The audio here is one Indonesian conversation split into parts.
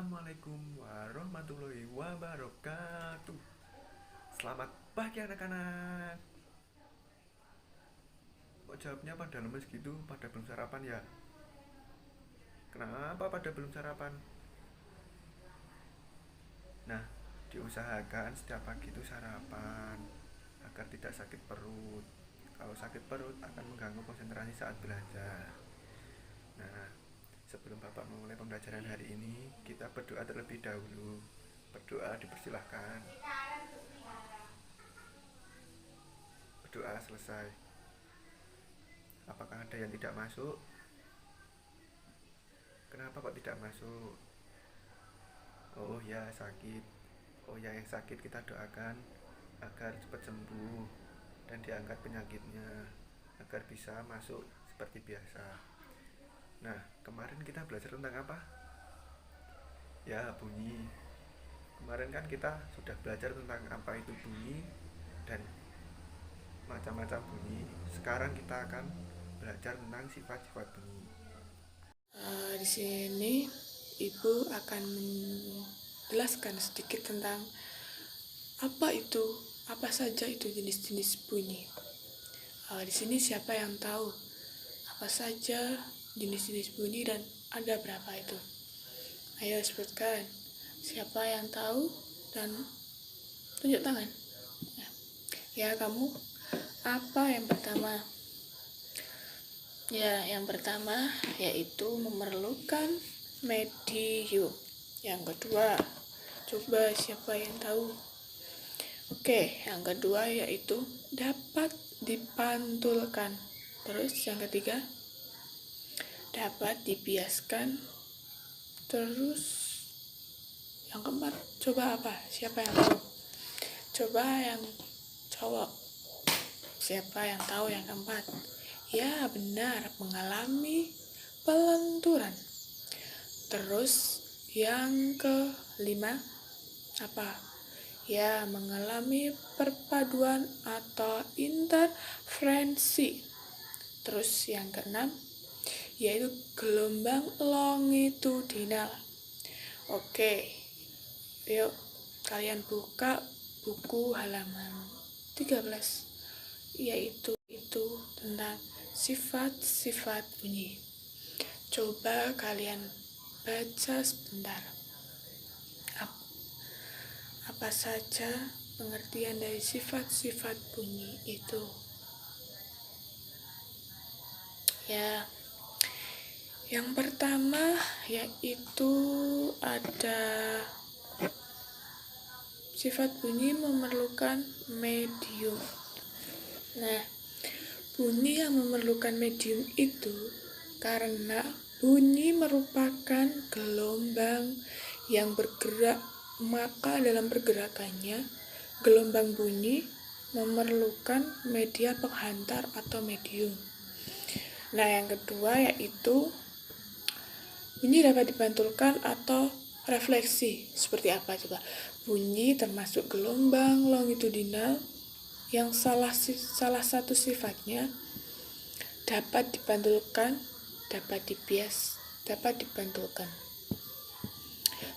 Assalamualaikum warahmatullahi wabarakatuh. Selamat pagi anak-anak. Kok jawabnya pada lemes gitu? Pada belum sarapan ya? Kenapa pada belum sarapan? Nah, diusahakan setiap pagi itu sarapan agar tidak sakit perut. Kalau sakit perut akan mengganggu konsentrasi saat belajar. Nah, sebelum Bapak memulai pembelajaran hari ini, kita berdoa terlebih dahulu. Berdoa dipersilahkan. Berdoa selesai. Apakah ada yang tidak masuk? Kenapa kok tidak masuk? Oh ya, sakit. Oh ya, yang sakit kita doakan agar cepat sembuh dan diangkat penyakitnya agar bisa masuk seperti biasa. Nah, kemarin kita belajar tentang apa? Ya, bunyi. Kemarin kan kita sudah belajar tentang apa itu bunyi dan macam-macam bunyi. Sekarang kita akan belajar tentang sifat-sifat bunyi. Di sini Ibu akan menjelaskan sedikit tentang apa saja itu jenis-jenis bunyi. Di sini siapa yang tahu apa saja jenis-jenis bunyi dan ada berapa itu? Ayo sebutkan. Siapa yang tahu dan tunjuk tangan. Ya, kamu. Apa yang pertama? Ya, yang pertama yaitu memerlukan medium. Yang kedua, coba siapa yang tahu? Oke, yang kedua yaitu dapat dipantulkan. Terus yang ketiga, dapat dibiaskan. Terus yang keempat, coba apa? Siapa yang tahu? Coba yang cowok. Siapa yang tahu yang keempat? Ya, benar, mengalami pelenturan. Terus yang kelima apa? Ya, mengalami perpaduan atau interferensi. Terus yang keenam yaitu gelombang longitudinal. Oke, yuk kalian buka buku halaman 13, yaitu tentang sifat-sifat bunyi. Coba kalian baca sebentar. Apa saja pengertian dari sifat-sifat bunyi itu? Ya, yang pertama yaitu ada sifat bunyi memerlukan medium. Nah, bunyi yang memerlukan medium itu karena bunyi merupakan gelombang yang bergerak, maka dalam pergerakannya gelombang bunyi memerlukan media penghantar atau medium. Nah, yang kedua yaitu bunyi dapat dipantulkan atau refleksi. Seperti apa coba? Bunyi termasuk gelombang longitudinal yang salah satu sifatnya dapat dipantulkan, dapat dipantulkan.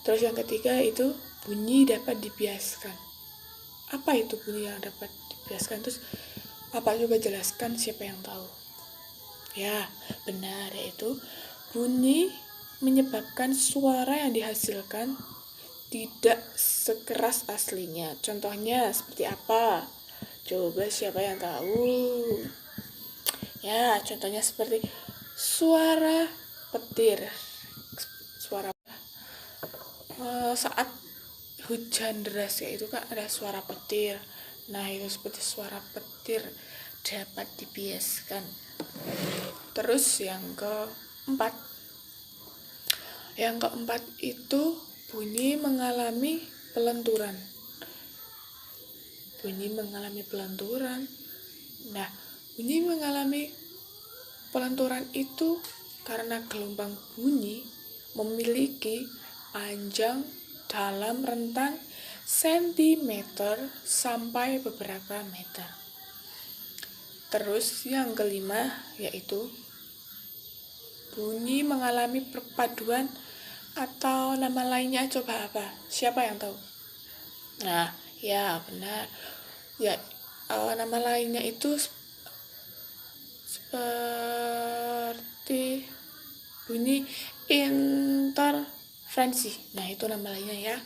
Terus yang ketiga itu bunyi dapat dibiaskan. Apa itu bunyi yang dapat dibiaskan? Terus apa, coba jelaskan, siapa yang tahu? Ya, benar, yaitu bunyi menyebabkan suara yang dihasilkan tidak sekeras aslinya. Contohnya seperti apa? Coba siapa yang tahu? Ya, contohnya seperti suara petir. Suara saat hujan deras, yaitu kan ada suara petir. Nah, itu seperti suara petir dapat dibiaskan. Terus yang keempat itu bunyi mengalami pelenturan. Nah, bunyi mengalami pelenturan itu karena gelombang bunyi memiliki panjang dalam rentang sentimeter sampai beberapa meter. Terus yang kelima yaitu bunyi mengalami perpaduan Atau nama lainnya coba apa? Siapa yang tahu? Nah, ya benar. Ya, nama lainnya itu seperti bunyi interferensi. Nah, itu nama lainnya ya.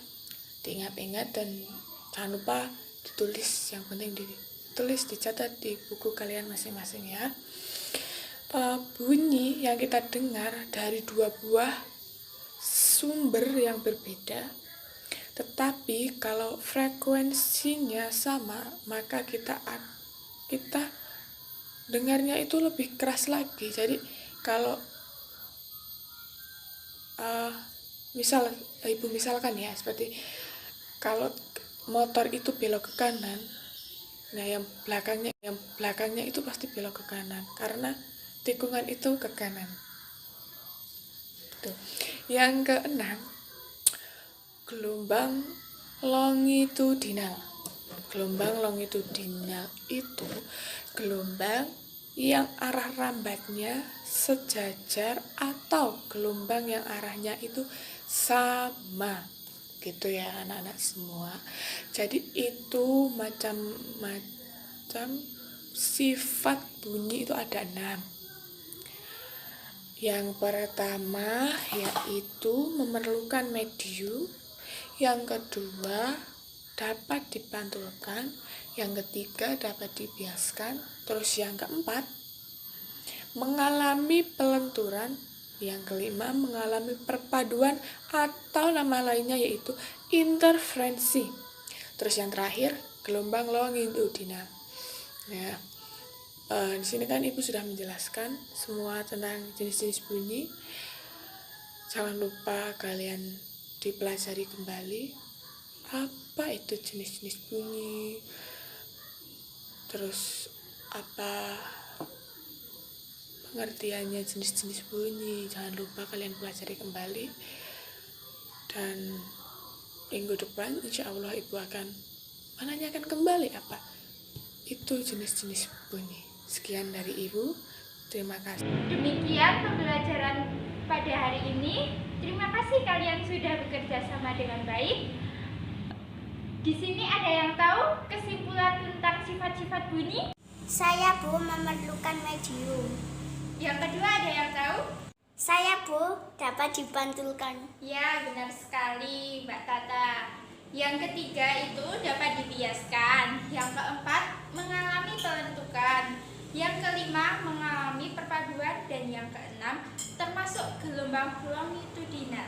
Diingat-ingat dan jangan lupa ditulis, yang penting ditulis, dicatat di buku kalian masing-masing ya. Bunyi yang kita dengar dari dua buah sumber yang berbeda, tetapi kalau frekuensinya sama, maka kita dengarnya itu lebih keras lagi. Jadi kalau ibu misalkan ya, seperti kalau motor itu belok ke kanan, nah yang belakangnya itu pasti belok ke kanan karena tikungan itu ke kanan. Tuh. Yang keenam, gelombang longitudinal. Gelombang longitudinal itu gelombang yang arah rambatnya sejajar atau gelombang yang arahnya itu sama. Gitu ya anak-anak semua. Jadi itu macam-macam sifat bunyi itu ada 6. Yang pertama yaitu memerlukan medium, yang kedua dapat dipantulkan, yang ketiga dapat dibiaskan, terus yang keempat mengalami pelenturan, yang kelima mengalami perpaduan atau nama lainnya yaitu interferensi, terus yang terakhir gelombang longitudinal. Nah, di sini kan ibu sudah menjelaskan semua tentang jenis-jenis bunyi. Jangan lupa kalian dipelajari kembali apa itu jenis-jenis bunyi, terus apa pengertiannya jenis-jenis bunyi. Jangan lupa kalian pelajari kembali, dan minggu depan insya Allah ibu akan menanyakan kembali apa itu jenis-jenis bunyi. Sekian dari ibu, terima kasih. Demikian pembelajaran pada hari ini. Terima kasih kalian sudah bekerja sama dengan baik. Di sini ada yang tahu kesimpulan tentang sifat-sifat bunyi? Saya, Bu, memerlukan medium. Yang kedua ada yang tahu? Saya, Bu, dapat dipantulkan. Ya, benar sekali Mbak Tata. Yang ketiga itu dapat dibiaskan. Yang keempat mengalami pelentukan. Yang kelima mengalami perpaduan, dan yang keenam termasuk gelombang longitudinal.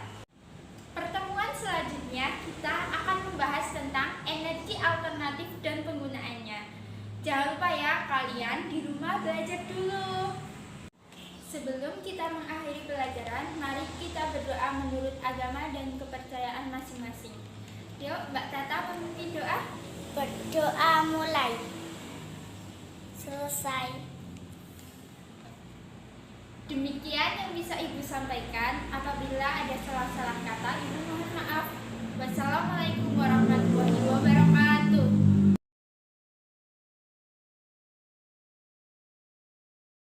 Pertemuan selanjutnya kita akan membahas tentang energi alternatif dan penggunaannya. Jangan lupa ya kalian di rumah belajar dulu. Sebelum kita mengakhiri pelajaran, mari kita berdoa menurut agama dan kepercayaan masing-masing. Yuk Mbak Tata memimpin doa. Berdoa mulai. Selesai. Demikian yang bisa Ibu sampaikan. Apabila ada salah-salah kata, Ibu mohon maaf. Wassalamualaikum warahmatullahi wabarakatuh.